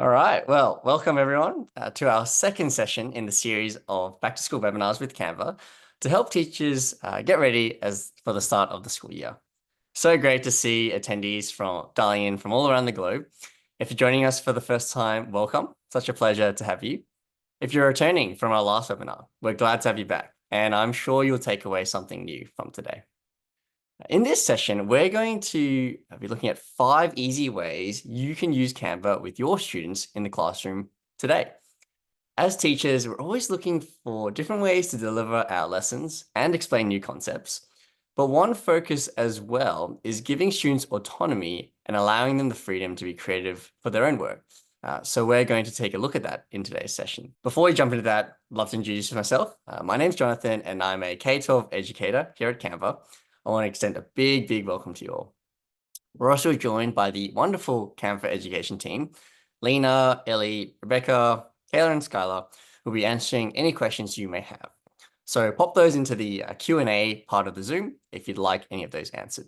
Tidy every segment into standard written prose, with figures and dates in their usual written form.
All right. Well, welcome everyone to our second session in the series of back to school webinars with Canva to help teachers get ready as for the start of the school year. So great to see attendees from dialing in from all around the globe. If you're joining us for the first time, welcome. Such a pleasure to have you. If you're returning from our last webinar, we're glad to have you back, and I'm sure you'll take away something new from today. In this session, we're going to be looking at 5 easy ways you can use Canva with your students in the classroom today. As teachers, we're always looking for different ways to deliver our lessons and explain new concepts. But one focus as well is giving students autonomy and allowing them the freedom to be creative for their own work. So we're going to take a look at that in today's session. Before we jump into that, I'd love to introduce myself. My name's Jonathan, and I'm a K-12 educator here at Canva. I want to extend a big welcome to you all. We're also joined by the wonderful Canva education team, Lena, Ellie, Rebecca, Kayla, and Skylar, who'll be answering any questions you may have. So pop those into the Q&A part of the Zoom if you'd like any of those answered.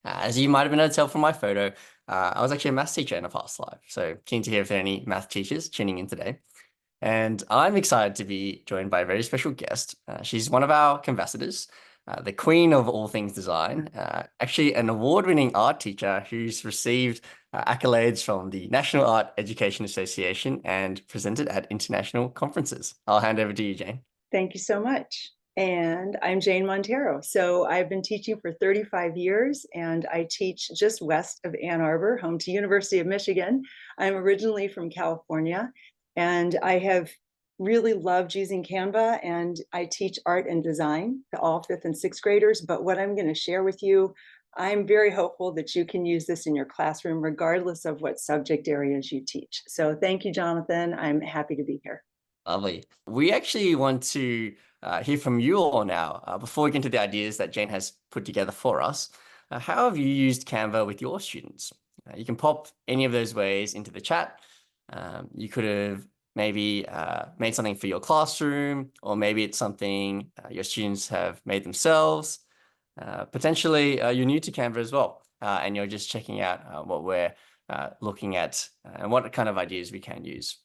As you might have been able to tell from my photo, I was actually a maths teacher in a past life. So keen to hear if there are any math teachers tuning in today. And I'm excited to be joined by a very special guest. She's one of our Canvassators, the queen of all things design, actually an award-winning art teacher who's received accolades from the National Art Education Association and presented at international conferences. I'll hand over to you, Jane. Thank you so much. And I'm Jane Montero. So I've been teaching for 35 years, and I teach just west of Ann Arbor, home to University of Michigan. I'm originally from California, and I have really loved using Canva, and I teach art and design to all 5th and 6th graders. But what I'm going to share with you, I'm very hopeful that you can use this in your classroom, regardless of what subject areas you teach. So thank you, Jonathan. I'm happy to be here. Lovely. We actually want to hear from you all now. Before we get into the ideas that Jane has put together for us, how have you used Canva with your students? You can pop any of those ways into the chat. You could have maybe made something for your classroom, or maybe it's something your students have made themselves. Potentially, you're new to Canva as well, and you're just checking out what we're looking at and what kind of ideas we can use.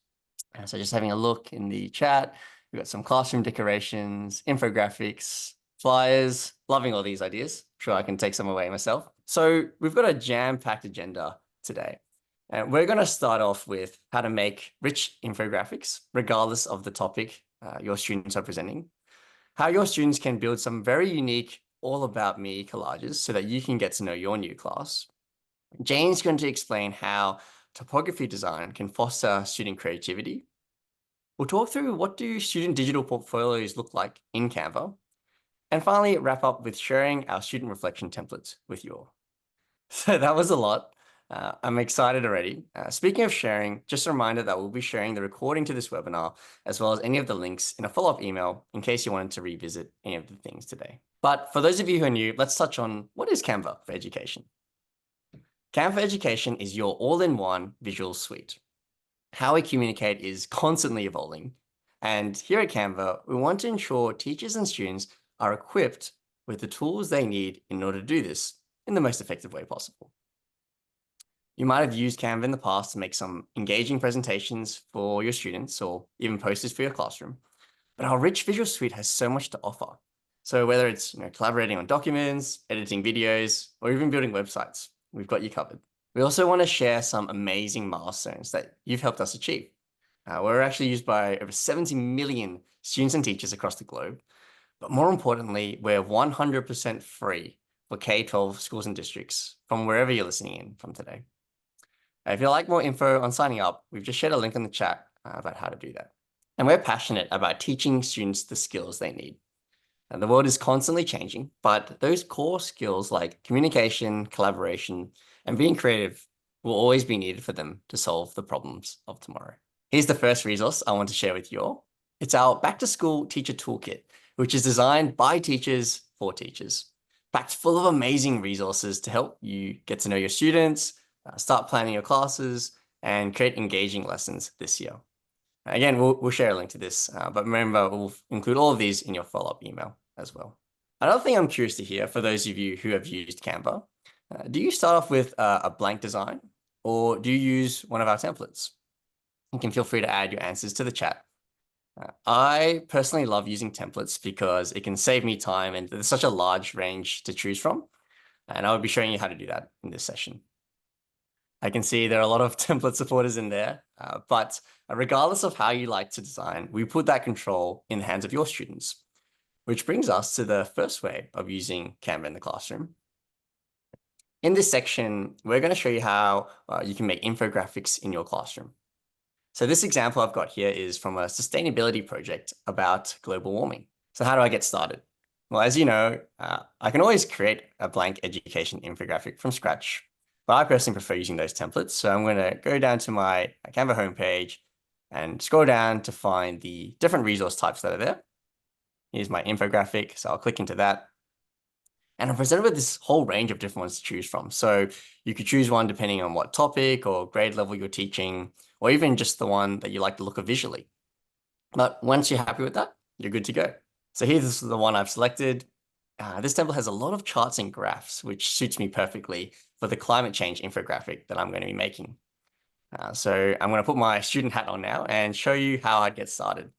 So just having a look in the chat, we've got some classroom decorations, infographics, flyers, loving all these ideas. Sure, I can take some away myself. So we've got a jam-packed agenda today. And we're going to start off with how to make rich infographics, regardless of the topic your students are presenting. How your students can build some very unique all about me collages so that you can get to know your new class. Jane's going to explain how topography design can foster student creativity. We'll talk through what do student digital portfolios look like in Canva. And finally, wrap up with sharing our student reflection templates with you all. So that was a lot. I'm excited already. Speaking of sharing, just a reminder that we'll be sharing the recording to this webinar, as well as any of the links in a follow-up email in case you wanted to revisit any of the things today. But for those of you who are new, let's touch on what is Canva for Education. Canva Education is your all-in-one visual suite. How we communicate is constantly evolving. And here at Canva, we want to ensure teachers and students are equipped with the tools they need in order to do this in the most effective way possible. You might have used Canva in the past to make some engaging presentations for your students or even posters for your classroom. But our rich visual suite has so much to offer. So whether it's collaborating on documents, editing videos, or even building websites, we've got you covered. We also want to share some amazing milestones that you've helped us achieve. We're actually used by over 70 million students and teachers across the globe. But more importantly, we're 100% free for K-12 schools and districts from wherever you're listening in from today. If you'd like more info on signing up, we've just shared a link in the chat about how to do that. And we're passionate about teaching students the skills they need. And the world is constantly changing, but those core skills like communication, collaboration, and being creative will always be needed for them to solve the problems of tomorrow. Here's the first resource I want to share with you all. It's our Back to School Teacher Toolkit, which is designed by teachers for teachers, packed full of amazing resources to help you get to know your students, start planning your classes, and create engaging lessons this year. Again, we'll share a link to this, but remember, we'll include all of these in your follow-up email as well. Another thing I'm curious to hear for those of you who have used Canva, do you start off with a blank design, or do you use one of our templates? You can feel free to add your answers to the chat. I personally love using templates because it can save me time and there's such a large range to choose from. And I will be showing you how to do that in this session. I can see there are a lot of template supporters in there, but regardless of how you like to design, we put that control in the hands of your students, which brings us to the first way of using Canva in the classroom. In this section, we're going to show you how you can make infographics in your classroom. So this example I've got here is from a sustainability project about global warming. So how do I get started? Well, as you know, I can always create a blank education infographic from scratch, but I personally prefer using those templates. So I'm going to go down to my Canva homepage and scroll down to find the different resource types that are there. Here's my infographic, so I'll click into that. And I'm presented with this whole range of different ones to choose from. So you could choose one depending on what topic or grade level you're teaching, or even just the one that you like the look of visually. But once you're happy with that, you're good to go. So here's the one I've selected. This template has a lot of charts and graphs, which suits me perfectly for the climate change infographic that I'm going to be making. So I'm going to put my student hat on now and show you how I'd get started.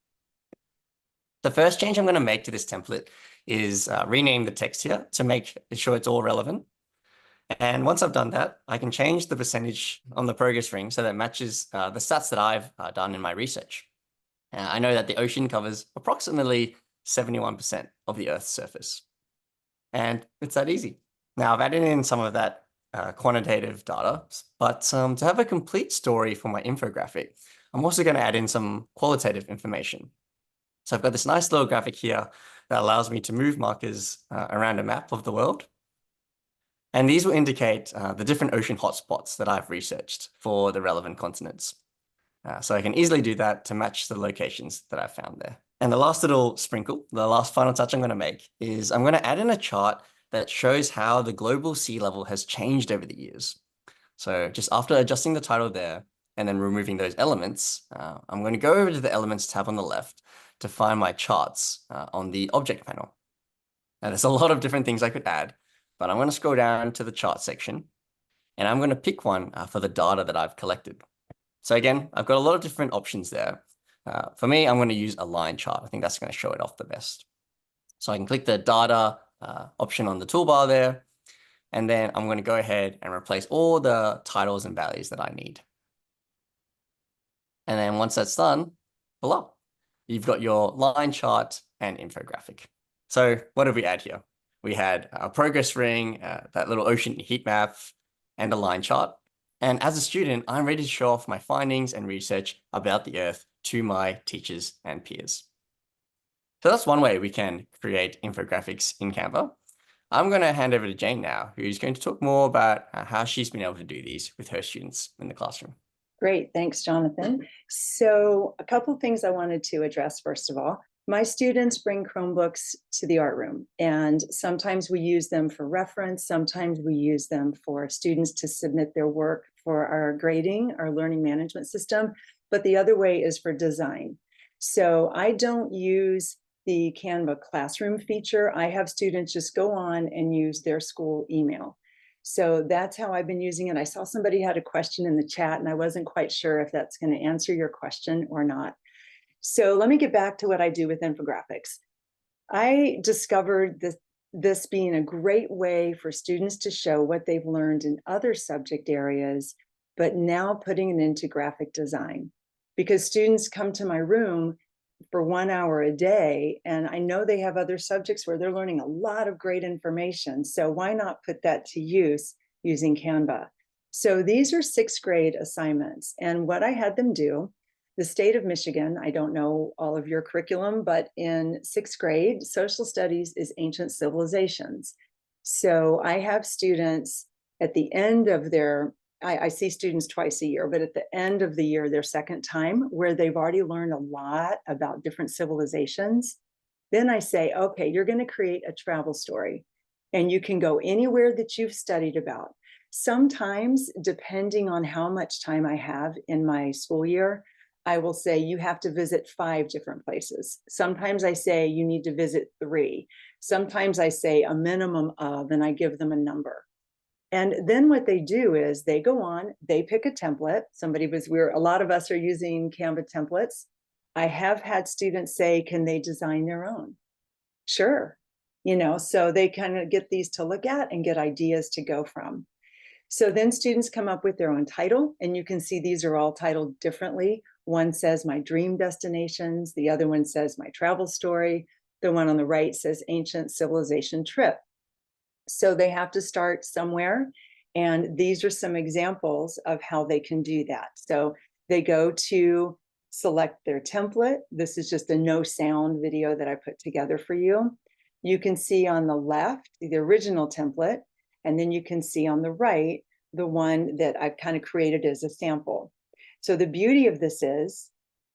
The first change I'm going to make to this template is rename the text here to make sure it's all relevant. And once I've done that, I can change the percentage on the progress ring so that it matches the stats that I've done in my research. I know that the ocean covers approximately 71% of the Earth's surface. And it's that easy. Now, I've added in some of that quantitative data, but to have a complete story for my infographic, I'm also going to add in some qualitative information. So I've got this nice little graphic here that allows me to move markers around a map of the world. And these will indicate the different ocean hotspots that I've researched for the relevant continents. So I can easily do that to match the locations that I've found there. And the last little sprinkle, the last final touch I'm going to make is I'm going to add in a chart that shows how the global sea level has changed over the years. So just after adjusting the title there and then removing those elements, I'm going to go over to the Elements tab on the left to find my charts on the Object panel. Now, there's a lot of different things I could add, but I'm going to scroll down to the chart section, and I'm going to pick one for the data that I've collected. So again, I've got a lot of different options there. For me, I'm going to use a line chart. I think that's going to show it off the best. So I can click the data option on the toolbar there, and then I'm going to go ahead and replace all the titles and values that I need. And then once that's done, voila, you've got your line chart and infographic. So what did we add here? We had a progress ring, that little ocean heat map, and a line chart. And as a student, I'm ready to show off my findings and research about the Earth to my teachers and peers. So that's one way we can create infographics in Canva. I'm going to hand over to Jane now, who's going to talk more about how she's been able to do these with her students in the classroom. Great, thanks, Jonathan. So a couple of things I wanted to address first of all. My students bring Chromebooks to the art room, and sometimes we use them for reference. Sometimes we use them for students to submit their work for our grading, our learning management system. But the other way is for design. So I don't use the Canva classroom feature. I have students just go on and use their school email. So that's how I've been using it. I saw somebody had a question in the chat, and I wasn't quite sure if that's going to answer your question or not. So let me get back to what I do with infographics. I discovered this being a great way for students to show what they've learned in other subject areas, but now putting it into graphic design. Because students come to my room for 1 hour a day, and I know they have other subjects where they're learning a lot of great information. So why not put that to use using Canva? So these are sixth grade assignments. And what I had them do, the state of Michigan, I don't know all of your curriculum, but in sixth grade, social studies is ancient civilizations. So I have students at the end of their, I see students twice a year, but at the end of the year, their second time, where they've already learned a lot about different civilizations, then I say, okay, you're going to create a travel story, and you can go anywhere that you've studied about. Sometimes, depending on how much time I have in my school year, I will say you have to visit 5 different places. Sometimes I say you need to visit 3. Sometimes I say a minimum of, and I give them a number. And then what they do is they go on, they pick a template. A lot of us are using Canva templates. I have had students say, can they design their own? Sure. So they kind of get these to look at and get ideas to go from. So then students come up with their own title, and you can see these are all titled differently. One says my dream destinations, the other one says my travel story, the one on the right says ancient civilization trip. So they have to start somewhere, and these are some examples of how they can do that. So they go to select their template. This is just a no sound video that I put together for you. You can see on the left the original template, and then you can see on the right the one that I've kind of created as a sample. So the beauty of this is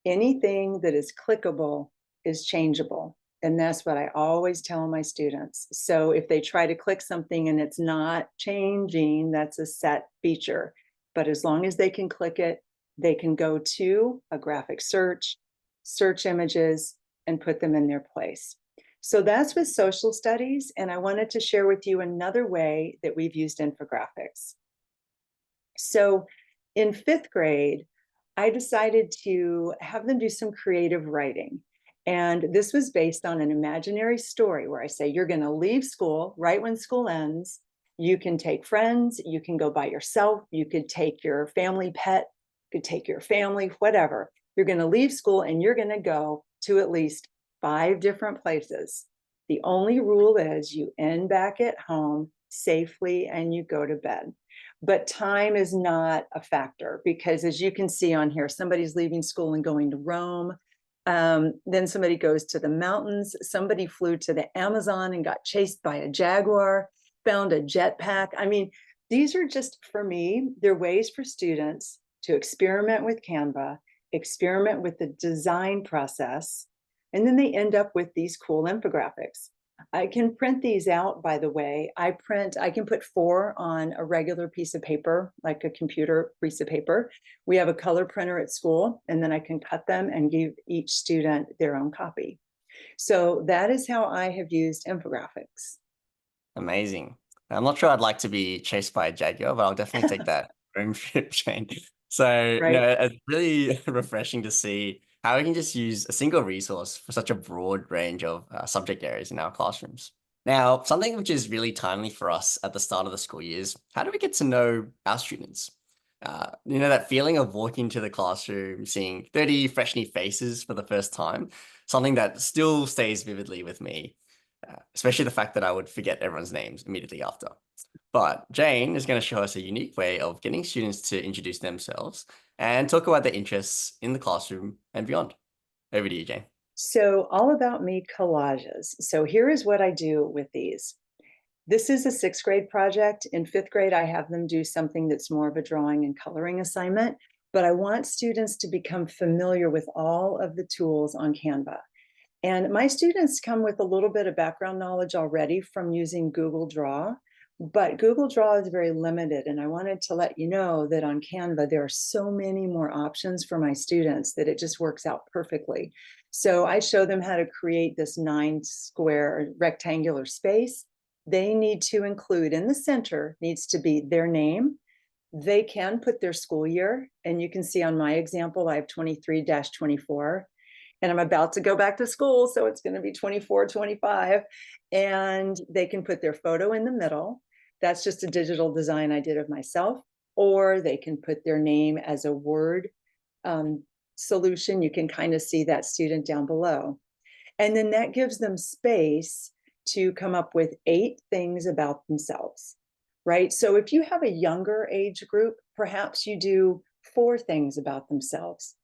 anything that is clickable is changeable. And that's what I always tell my students. So if they try to click something and it's not changing, that's a set feature. But as long as they can click it, they can go to a graphic search, search images, and put them in their place. So that's with social studies. And I wanted to share with you another way that we've used infographics. So in 5th grade, I decided to have them do some creative writing. And this was based on an imaginary story where I say, you're going to leave school right when school ends. You can take friends, you can go by yourself, you could take your family pet, you could take your family, whatever. You're going to leave school and you're going to go to at least 5 different places. The only rule is you end back at home safely and you go to bed. But time is not a factor because, as you can see on here, somebody's leaving school and going to Rome. Then somebody goes to the mountains. Somebody flew to the Amazon and got chased by a jaguar, found a jetpack. I mean, these are just, for me, they're ways for students to experiment with Canva, experiment with the design process, and then they end up with these cool infographics. I can print these out, by the way. I can put 4 on a regular piece of paper, like a computer piece of paper. We have a color printer at school, and then I can cut them and give each student their own copy. So that is how I have used infographics. Amazing. I'm not sure I'd like to be chased by a jaguar, but I'll definitely take that room trip, Jane. So, Right. it's really refreshing to see how we can just use a single resource for such a broad range of subject areas in our classrooms. Now, something which is really timely for us at the start of the school year is how do we get to know our students? That feeling of walking to the classroom, seeing 30 fresh new faces for the first time, something that still stays vividly with me, especially the fact that I would forget everyone's names immediately after. But Jane is going to show us a unique way of getting students to introduce themselves and talk about their interests in the classroom and beyond. Over to you, Jane. So all about me collages. So here is what I do with these. This is a 6th grade project. In 5th grade, I have them do something that's more of a drawing and coloring assignment, but I want students to become familiar with all of the tools on Canva. And my students come with a little bit of background knowledge already from using Google Draw, but Google Draw is very limited. And I wanted to let you know that on Canva, there are so many more options for my students that it just works out perfectly. So I show them how to create this 9 square rectangular space. They need to include in the center needs to be their name. They can put their school year. And you can see on my example, I have 23-24. And I'm about to go back to school, so it's going to be 24, 25. And they can put their photo in the middle. That's just a digital design I did of myself. Or they can put their name as a word solution. You can kind of see that student down below. And then that gives them space to come up with 8 things about themselves, right? So if you have a younger age group, perhaps you do 4 things about themselves.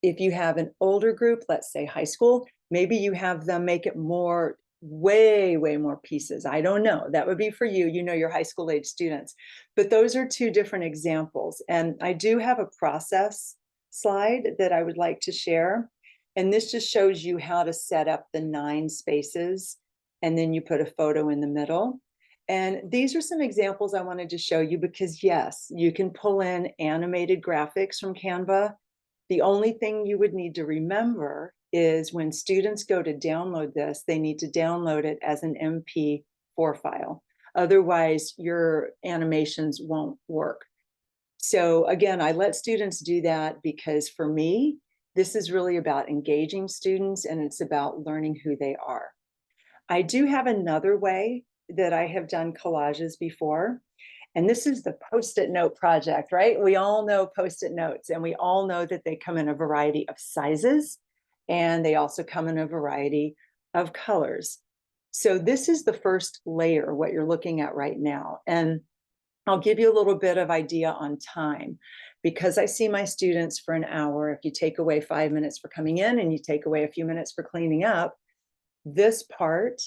If you have an older group, let's say high school, maybe you have them make it more, way more pieces. I don't know. That would be for you, your high school age students. But those are 2 different examples. And I do have a process slide that I would like to share. And this just shows you how to set up the 9 spaces. And then you put a photo in the middle. And these are some examples I wanted to show you because, yes, you can pull in animated graphics from Canva. The only thing you would need to remember is when students go to download this, they need to download it as an MP4 file. Otherwise, your animations won't work. So again, I let students do that because for me, this is really about engaging students and it's about learning who they are. I do have another way that I have done collages before, and this is the Post-it note project, right? We all know Post-it notes, and we all know that they come in a variety of sizes, and they also come in a variety of colors. So this is the first layer, what you're looking at right now. And I'll give you a little bit of idea on time. Because I see my students for an hour, if you take away 5 minutes for coming in and you take away a few minutes for cleaning up, this part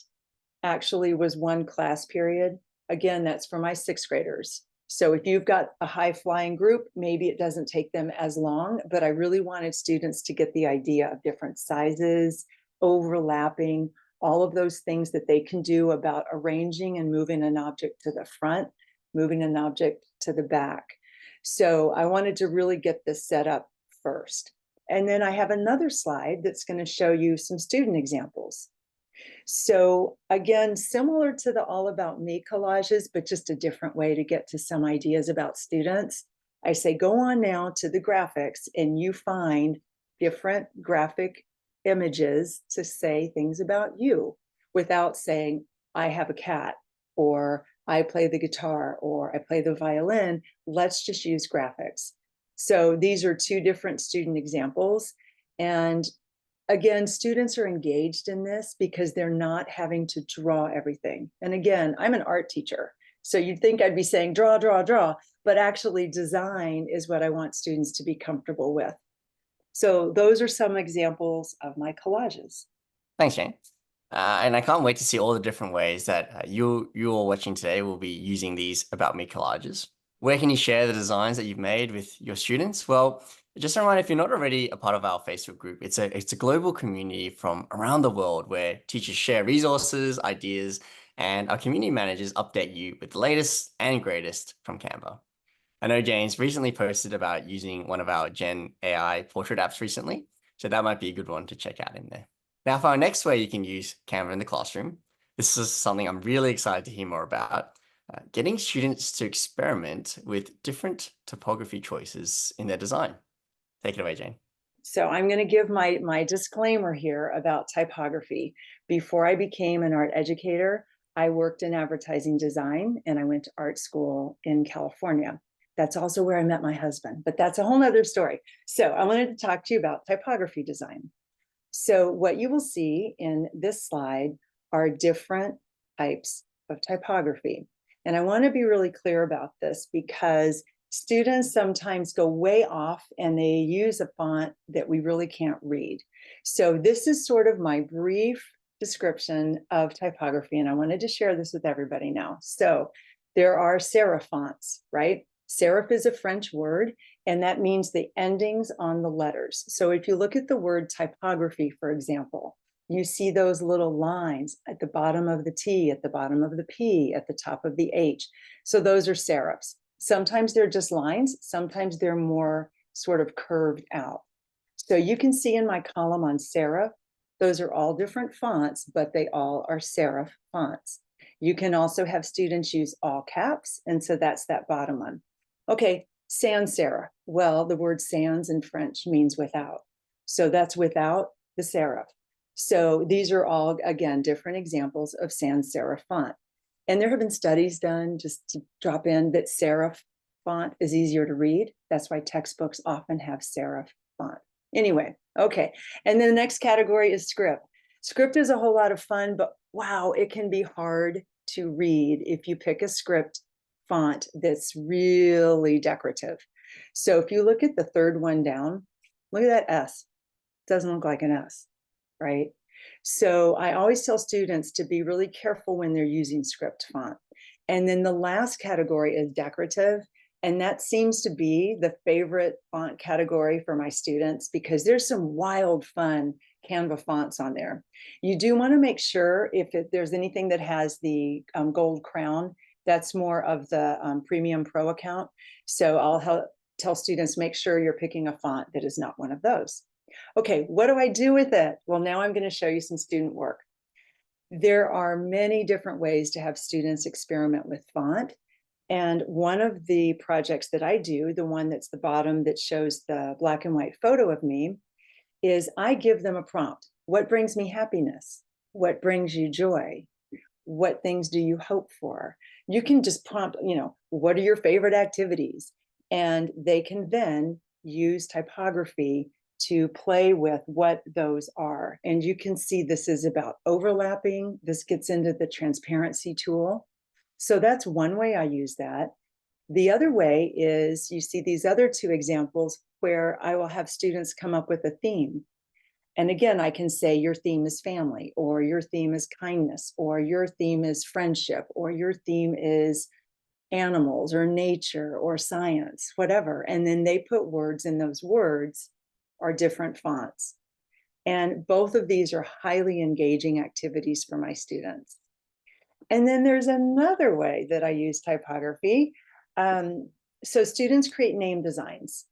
actually was one class period. Again, that's for my sixth graders. So if you've got a high flying group, maybe it doesn't take them as long, but I really wanted students to get the idea of different sizes, overlapping, all of those things that they can do about arranging and moving an object to the front, moving an object to the back. So I wanted to really get this set up first. And then I have another slide that's going to show you some student examples. So again, similar to the All About Me collages, but just a different way to get to some ideas about students. I say, go on now to the graphics and you find different graphic images to say things about you without saying, I have a cat, or I play the guitar, or I play the violin. Let's just use graphics. So these are two different student examples. And again, students are engaged in this because they're not having to draw everything. And again, I'm an art teacher, so you'd think I'd be saying draw, draw, draw, but actually design is what I want students to be comfortable with. So those are some examples of my collages. Thanks, Jane. And I can't wait to see all the different ways that you all watching today will be using these About Me collages. Where can you share the designs that you've made with your students? Well, just a reminder, if you're not already a part of our Facebook group, it's a global community from around the world where teachers share resources, ideas, and our community managers update you with the latest and greatest from Canva. I know Jane's recently posted about using one of our Gen AI portrait apps recently, so that might be a good one to check out in there. Now, for our next way you can use Canva in the classroom, this is something I'm really excited to hear more about. Getting students to experiment with different typography choices in their design. Take it away, Jane. So I'm going to give my disclaimer here about typography. Before I became an art educator, I worked in advertising design and I went to art school in California. That's also where I met my husband, but that's a whole nother story. So I wanted to talk to you about typography design. So what you will see in this slide are different types of typography. And I want to be really clear about this because students sometimes go way off and they use a font that we really can't read. So this is sort of my brief description of typography, and I wanted to share this with everybody now. So there are serif fonts, right? Serif is a French word, and that means the endings on the letters. So if you look at the word typography, for example, you see those little lines at the bottom of the T, at the bottom of the P, at the top of the H. So those are serifs. Sometimes they're just lines, sometimes they're more sort of curved out. So you can see in my column on serif, those are all different fonts, but they all are serif fonts. You can also have students use all caps, and so that's that bottom one. Okay, sans serif. Well, the word sans in French means without. So that's without the serif. So these are all, again, different examples of sans serif font. And there have been studies done, just to drop in, that serif font is easier to read. That's why textbooks often have serif font. Anyway, okay. And then the next category is script. Script is a whole lot of fun, but wow, it can be hard to read if you pick a script font that's really decorative. So if you look at the third one down, look at that S. It doesn't look like an S, right? So I always tell students to be really careful when they're using script font. And then the last category is decorative. And that seems to be the favorite font category for my students because there's some wild, fun Canva fonts on there. You do want to make sure if there's anything that has the gold crown, that's more of the Premium Pro account. So I'll tell students, make sure you're picking a font that is not one of those. Okay, what do I do with it? Well, now I'm going to show you some student work. There are many different ways to have students experiment with font. And one of the projects that I do, the one that's the bottom that shows the black and white photo of me, is I give them a prompt. What brings me happiness? What brings you joy? What things do you hope for? You can just prompt, what are your favorite activities? And they can then use typography to play with what those are. And you can see this is about overlapping. This gets into the transparency tool. So that's one way I use that. The other way is you see these other two examples where I will have students come up with a theme. And again, I can say your theme is family, or your theme is kindness, or your theme is friendship, or your theme is animals or nature or science, whatever. And then they put words, and those words are different fonts. And both of these are highly engaging activities for my students. And then there's another way that I use typography. So students create name designs.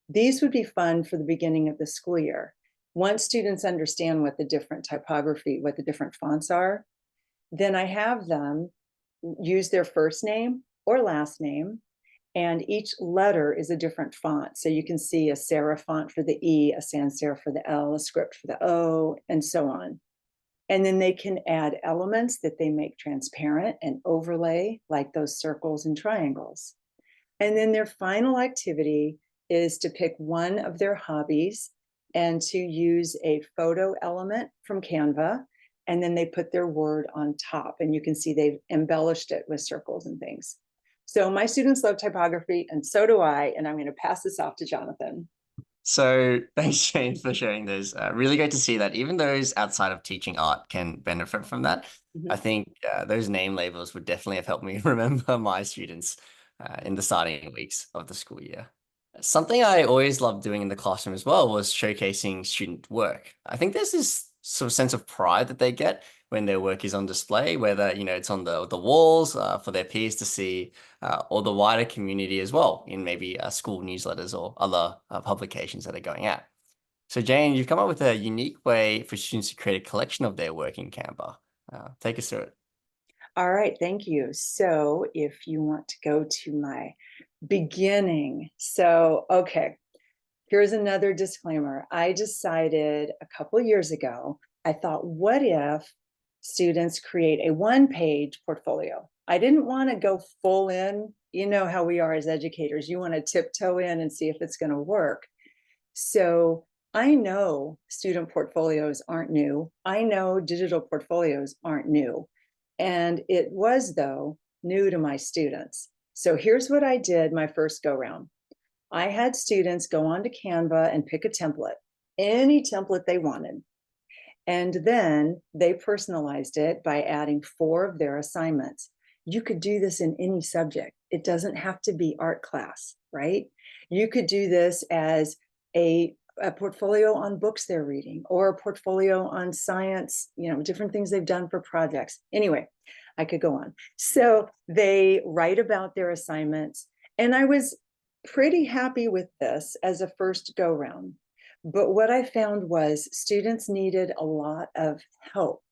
These would be fun for the beginning of the school year. Once students understand what the different typography, what the different fonts are, then I have them use their first name or last name, and each letter is a different font. So you can see a serif font for the E, a sans serif for the L, a script for the O, and so on. And then they can add elements that they make transparent and overlay, like those circles and triangles. And then their final activity is to pick one of their hobbies and to use a photo element from Canva. And then they put their word on top. And you can see they've embellished it with circles and things. So my students love typography, and so do I. And I'm going to pass this off to Jonathan. So thanks, Jane, for sharing those. Really great to see that even those outside of teaching art can benefit from that. I think those name labels would definitely have helped me remember my students in the starting weeks of the school year. Something I always loved doing in the classroom as well was showcasing student work. I think there's this sort of sense of pride that they get when their work is on display, whether it's on the walls for their peers to see, or the wider community as well in maybe school newsletters or other publications that are going out. So Jane, you've come up with a unique way for students to create a collection of their work in Canva. Take us through it. All right, thank you. So if you want to go to my beginning. So, okay, here's another disclaimer. I decided a couple years ago, I thought, what if students create a one-page portfolio? I didn't want to go full in. You know how we are as educators. You want to tiptoe in and see if it's going to work. So I know student portfolios aren't new. I know digital portfolios aren't new. And it was, though, new to my students. So here's what I did my first go round. I had students go onto Canva and pick a template, any template they wanted. And then they personalized it by adding 4 of their assignments. You could do this in any subject. It doesn't have to be art class, right? You could do this as a portfolio on books they're reading, or a portfolio on science, different things they've done for projects. Anyway, I could go on. So they write about their assignments. And I was pretty happy with this as a first go round. But what I found was students needed a lot of help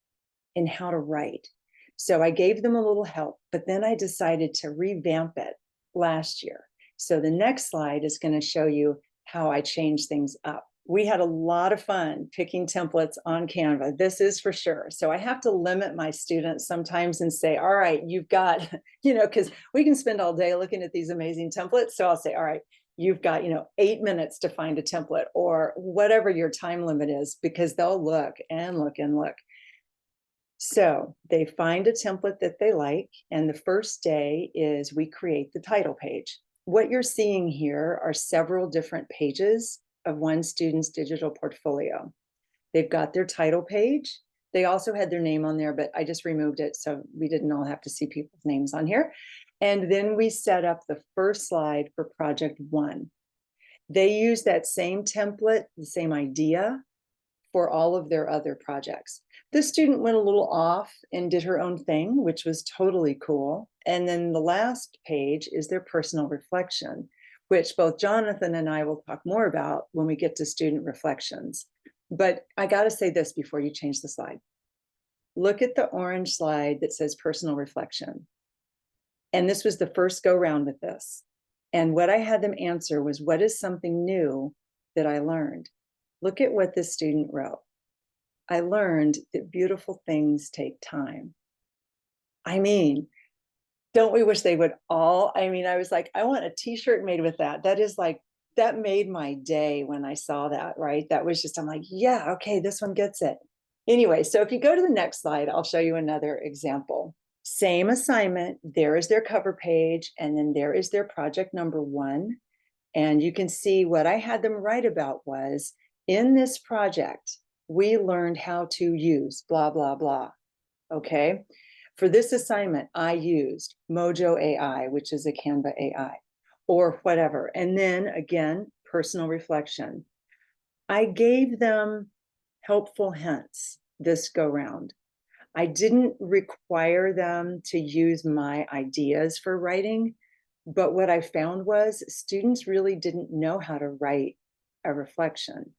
in how to write. So I gave them a little help, but then I decided to revamp it last year. So the next slide is going to show you how I changed things up. We had a lot of fun picking templates on Canva. This is for sure. So I have to limit my students sometimes and say, all right, you've got, because we can spend all day looking at these amazing templates. So I'll say, all right, you've got 8 minutes to find a template, or whatever your time limit is, because they'll look and look and look. So they find a template that they like, and the first day is we create the title page. What you're seeing here are several different pages of one student's digital portfolio. They've got their title page. They also had their name on there, but I just removed it so we didn't all have to see people's names on here. And then we set up the first slide for project 1. They use that same template, the same idea, for all of their other projects. The student went a little off and did her own thing, which was totally cool. And then the last page is their personal reflection, which both Jonathan and I will talk more about when we get to student reflections. But I got to say this before you change the slide. look at the orange slide that says personal reflection. And this was the first go round with this. And what I had them answer was, what is something new that I learned? Look at what this student wrote. I learned that beautiful things take time. I mean, don't we wish they would all? I mean, I was like, I want a t-shirt made with that. That is like, that made my day when I saw that, right? That was just, I'm like, yeah, okay, this one gets it. Anyway, so if you go to the next slide, I'll show you another example. Same assignment, there is their cover page, and then there is their project number 1. And you can see what I had them write about was, in this project, we learned how to use blah, blah, blah. Okay. For this assignment, I used Mojo AI, which is a Canva AI, or whatever. And then again, personal reflection. I gave them helpful hints this go round. I didn't require them to use my ideas for writing, but what I found was students really didn't know how to write a reflection.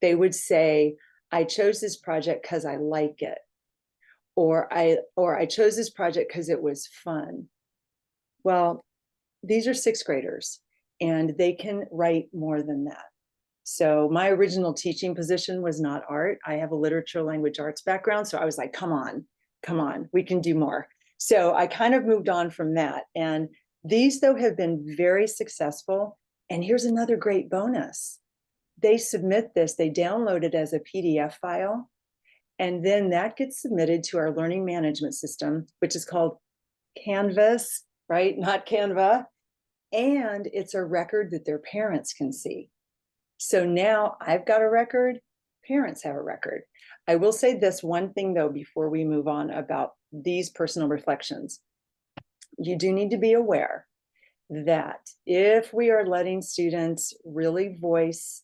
They would say, I chose this project because I like it, or I chose this project because it was fun. Well, these are 6th graders and they can write more than that. So my original teaching position was not art. I have a literature language arts background. So I was like, come on, we can do more. So I kind of moved on from that. And these, though, have been very successful. And here's another great bonus. They submit this, they download it as a PDF file, and then that gets submitted to our learning management system, which is called Canvas, right? Not Canva. And it's a record that their parents can see. So now I've got a record, parents have a record. I will say this one thing, though, before we move on about these personal reflections. You do need to be aware that if we are letting students really voice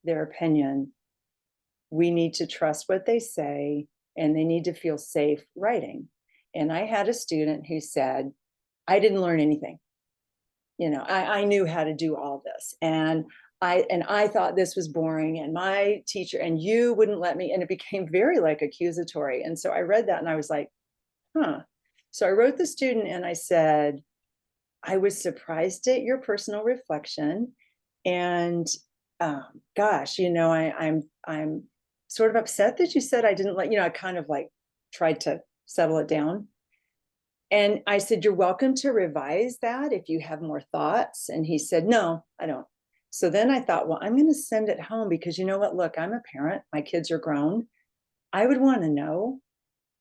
their opinion, we need to trust what they say and they need to feel safe writing. And I had a student who said, I didn't learn anything. I knew how to do all this. And I thought this was boring, and my teacher, and you wouldn't let me. And it became very like accusatory. And so I read that and I was like, huh. So I wrote the student and I said, I was surprised at your personal reflection. And gosh, I'm sort of upset that you said I didn't let, I kind of like tried to settle it down. And I said, you're welcome to revise that if you have more thoughts. And he said, no, I don't. So then I thought, well, I'm going to send it home because you know what? Look, I'm a parent. My kids are grown. I would want to know,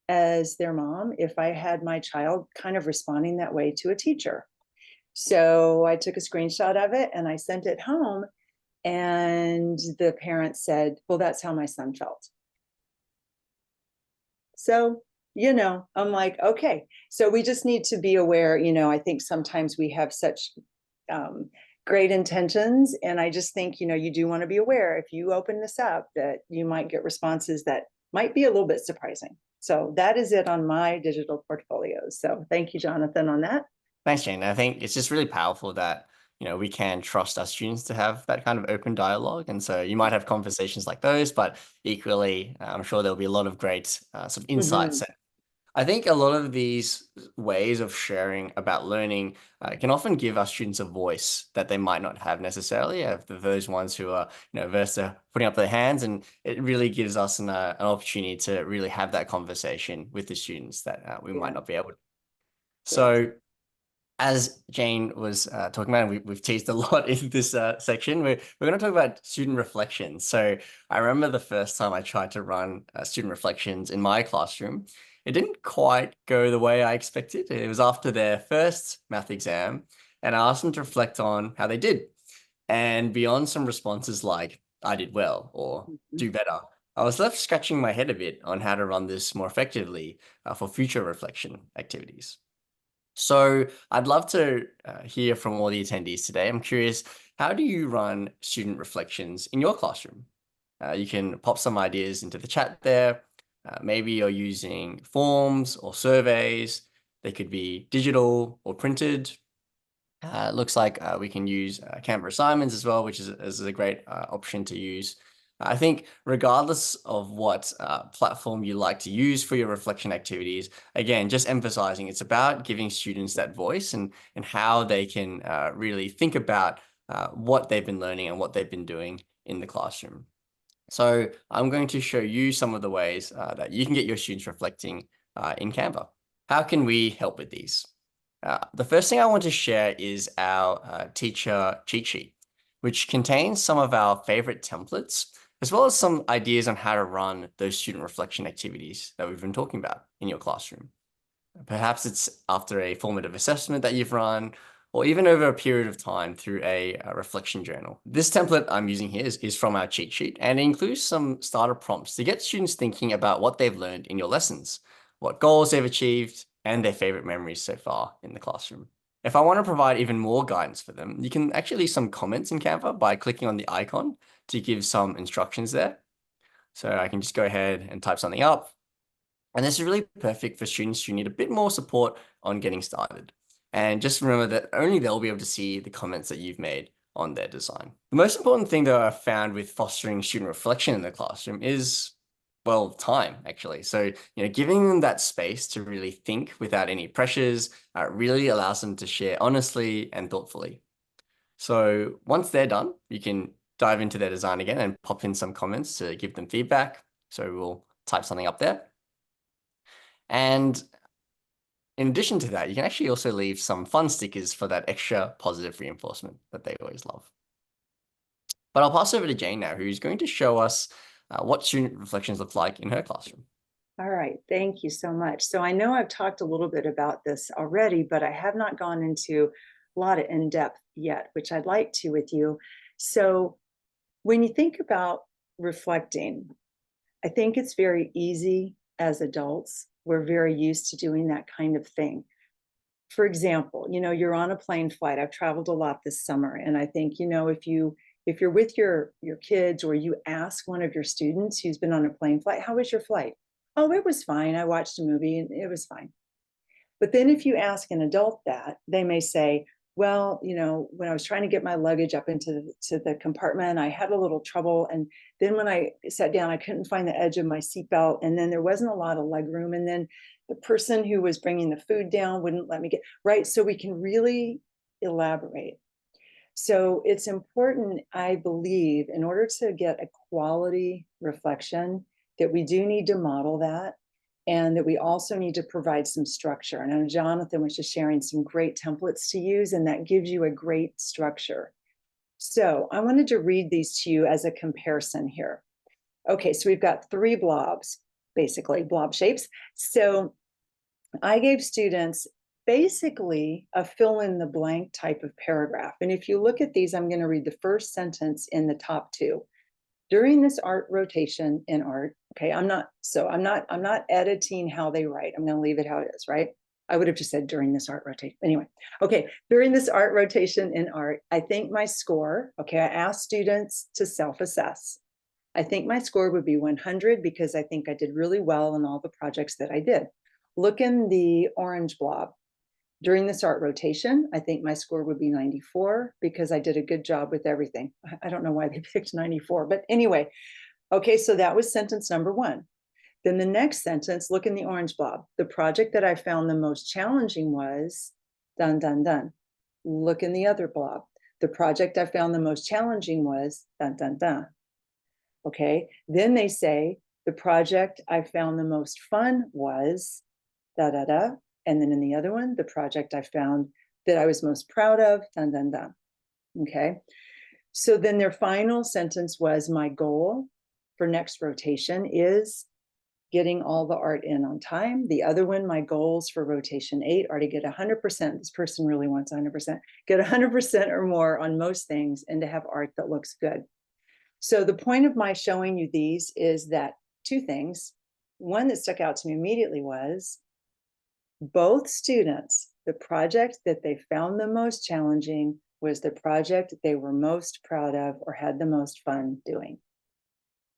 as their mom, if I had my child kind of responding that way to a teacher. So I took a screenshot of it and I sent it home. And the parent said, well, that's how my son felt. So, I'm like, okay. So we just need to be aware. I think sometimes we have such great intentions. And I just think, you do want to be aware if you open this up that you might get responses that might be a little bit surprising. So that is it on my digital portfolios. So thank you, Jonathan, on that. Thanks, Jane. I think it's just really powerful that, we can trust our students to have that kind of open dialogue. And so you might have conversations like those, but equally, I'm sure there'll be a lot of great sort of insights. Mhm. I think a lot of these ways of sharing about learning can often give our students a voice that they might not have necessarily. Those ones who are, versed to putting up their hands, and it really gives us an opportunity to really have that conversation with the students that we might Yeah, not be able to. yeah. So as Jane was talking about, and we've teased a lot in this section, we're going to talk about student reflections. So I remember the first time I tried to run student reflections in my classroom, it didn't quite go the way I expected. It was after their first math exam, and I asked them to reflect on how they did. And beyond some responses like, I did well, or Mhm. do better, I was left scratching my head a bit on how to run this more effectively for future reflection activities. So I'd love to hear from all the attendees today. I'm curious, how do you run student reflections in your classroom? You can pop some ideas into the chat there. Maybe you're using forms or surveys. They could be digital or printed. It looks like we can use Canva assignments as well, which is a great option to use. I think regardless of what platform you like to use for your reflection activities, again, just emphasizing it's about giving students that voice and how they can really think about what they've been learning and what they've been doing in the classroom. So I'm going to show you some of the ways that you can get your students reflecting in Canva. How can we help with these? The first thing I want to share is our teacher cheat sheet, which contains some of our favorite templates, as well as some ideas on how to run those student reflection activities that we've been talking about in your classroom. Perhaps it's after a formative assessment that you've run, or even over a period of time through a reflection journal. This template I'm using here is from our cheat sheet, and it includes some starter prompts to get students thinking about what they've learned in your lessons, what goals they've achieved, and their favorite memories so far in the classroom. If I want to provide even more guidance for them, you can actually leave some comments in Canva by clicking on the icon to give some instructions there. So I can just go ahead and type something up. And this is really perfect for students who need a bit more support on getting started. And just remember that only they'll be able to see the comments that you've made on their design. The most important thing that I've found with fostering student reflection in the classroom is, well, time, actually. So, giving them that space to really think without any pressures really allows them to share honestly and thoughtfully. So once they're done, you can dive into their design again and pop in some comments to give them feedback. So we'll type something up there. And in addition to that, you can actually also leave some fun stickers for that extra positive reinforcement that they always love. But I'll pass over to Jane now, who's going to show us what student reflections look like in her classroom. All right, thank you so much. So I know I've talked a little bit about this already, but I have not gone into a lot of in-depth yet, which I'd like to with you. So when you think about reflecting, I think it's very easy as adults. We're very used to doing that kind of thing. For example, you're on a plane flight. I've traveled a lot this summer, and I think, if you're with your kids or you ask one of your students who's been on a plane flight, how was your flight? Oh, it was fine. I watched a movie and it was fine. But then if you ask an adult that, they may say, well, when I was trying to get my luggage up into the compartment, I had a little trouble. And then when I sat down, I couldn't find the edge of my seatbelt. And then there wasn't a lot of leg room. And then the person who was bringing the food down wouldn't let me get right. So we can really elaborate. So it's important, I believe, in order to get a quality reflection, that we do need to model that, and that we also need to provide some structure. And I know Jonathan was just sharing some great templates to use, and that gives you a great structure. So I wanted to read these to you as a comparison here. Okay, so we've got 3 blobs, basically blob shapes. So I gave students basically a fill in the blank type of paragraph. And if you look at these, I'm going to read the first sentence in the top 2. During this art rotation in art, okay, I'm not editing how they write. I'm going to leave it how it is, right? I would have just said during this art rotation. Anyway, okay, during this art rotation in art, I think my score, okay, I asked students to self-assess. I think my score would be 100 because I think I did really well in all the projects that I did. Look in the orange blob. During this art rotation, I think my score would be 94 because I did a good job with everything. I don't know why they picked 94, but anyway. Okay, so that was sentence number 1. Then the next sentence, look in the orange blob. The project that I found the most challenging was dun, dun, dun. Look in the other blob. The project I found the most challenging was dun, dun, dun. Okay, then they say the project I found the most fun was da, da, da. And then in the other one, the project I found that I was most proud of, dun, dun, dun. Okay. So then their final sentence was, my goal for next rotation is getting all the art in on time. The other one, my goals for rotation 8 are to get 100%. This person really wants 100%, get 100% or more on most things and to have art that looks good. So the point of my showing you these is that 2 things. One that stuck out to me immediately was, both students, the project that they found the most challenging was the project they were most proud of or had the most fun doing.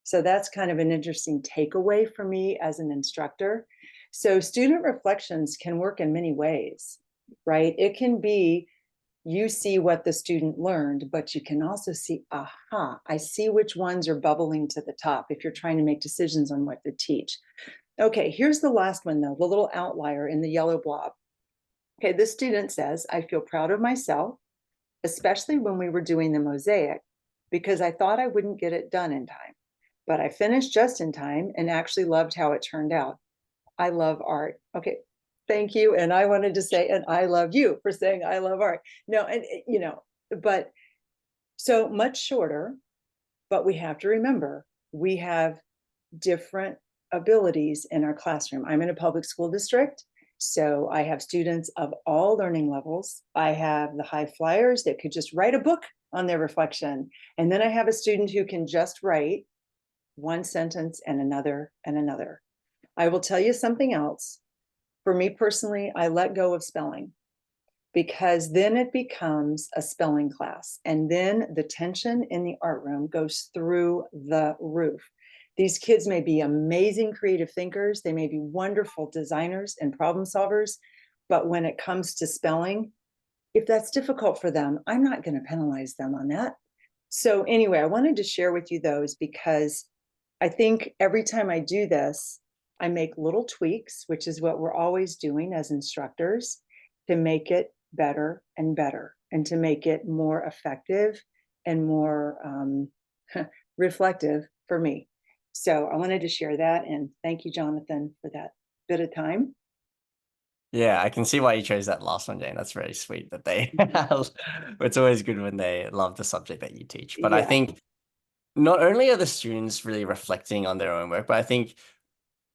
So that's kind of an interesting takeaway for me as an instructor. So student reflections can work in many ways, right? It can be you see what the student learned, but you can also see, aha, I see which ones are bubbling to the top if you're trying to make decisions on what to teach. Okay, here's the last one though, the little outlier in the yellow blob. Okay, this student says, I feel proud of myself, especially when we were doing the mosaic, because I thought I wouldn't get it done in time, but I finished just in time and actually loved how it turned out. I love art. Okay, thank you. And I wanted to say, and I love you for saying I love art. No, and but so much shorter, but we have to remember we have different abilities in our classroom. I'm in a public school district, so I have students of all learning levels. I have the high flyers that could just write a book on their reflection. And then I have a student who can just write one sentence and another and another. I will tell you something else. For me personally, I let go of spelling because then it becomes a spelling class. And then the tension in the art room goes through the roof. These kids may be amazing creative thinkers. They may be wonderful designers and problem solvers. But when it comes to spelling, if that's difficult for them, I'm not going to penalize them on that. So anyway, I wanted to share with you those because I think every time I do this, I make little tweaks, which is what we're always doing as instructors, to make it better and better and to make it more effective and more reflective for me. So I wanted to share that, and thank you, Jonathan, for that bit of time. Yeah, I can see why you chose that last one, Jane. That's very sweet that they it's always good when they love the subject that you teach. But I Yeah, think not only are the students really reflecting on their own work, but I think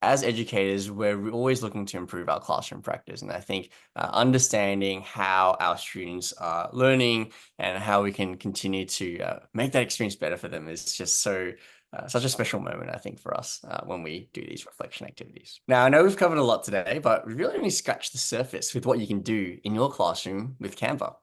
as educators, we're always looking to improve our classroom practice. And I think understanding how our students are learning and how we can continue to make that experience better for them is just such a special moment, I think, for us when we do these reflection activities. Now, I know we've covered a lot today, but we really only scratched the surface with what you can do in your classroom with Canva.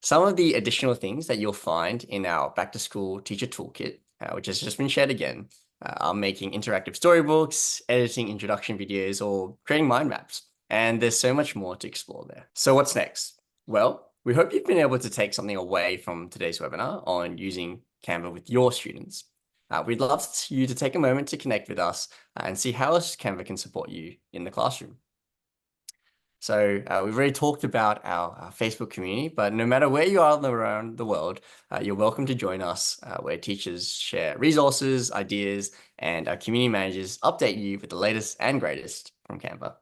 Some of the additional things that you'll find in our back to school teacher toolkit, which has just been shared again, are making interactive storybooks, editing introduction videos, or creating mind maps. And there's so much more to explore there. So what's next? Well, we hope you've been able to take something away from today's webinar on using Canva with your students. We'd love you to take a moment to connect with us and see how else Canva can support you in the classroom. So we've already talked about our Facebook community, but no matter where you are around the world, you're welcome to join us where teachers share resources, ideas, and our community managers update you with the latest and greatest from Canva.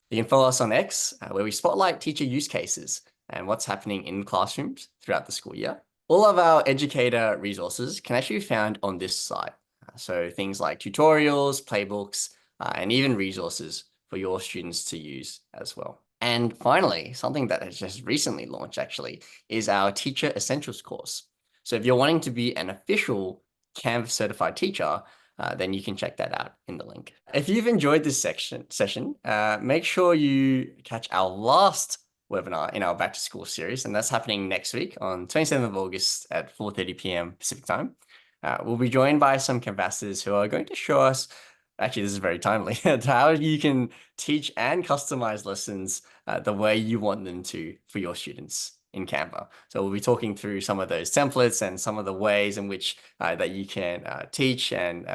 You can follow us on X, where we spotlight teacher use cases and what's happening in classrooms throughout the school year. All of our educator resources can actually be found on this site. So things like tutorials, playbooks, and even resources for your students to use as well. And finally, something that has just recently launched actually is our Teacher Essentials course. So if you're wanting to be an official Canvas certified teacher, then you can check that out in the link. If you've enjoyed this session, make sure you catch our last webinar in our back to school series, and that's happening next week on 27th of August at 4:30 p.m. Pacific time. We'll be joined by some Canvassers who are going to show us, actually this is very timely, how you can teach and customize lessons the way you want them to for your students in Canva. So we'll be talking through some of those templates and some of the ways in which that you can teach and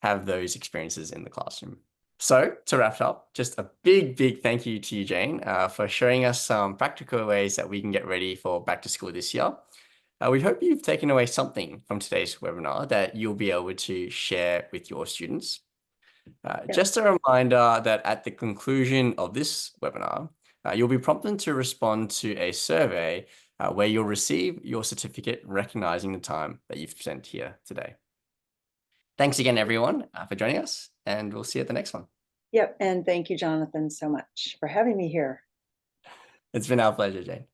have those experiences in the classroom. So to wrap up, just a big thank you to you, Jane, for showing us some practical ways that we can get ready for back to school this year. We hope you've taken away something from today's webinar that you'll be able to share with your students. Just a reminder that at the conclusion of this webinar, you'll be prompted to respond to a survey where you'll receive your certificate recognizing the time that you've spent here today. Thanks again, everyone, for joining us, and we'll see you at the next one. Yep. And thank you, Jonathan, so much for having me here. It's been our pleasure, Jane.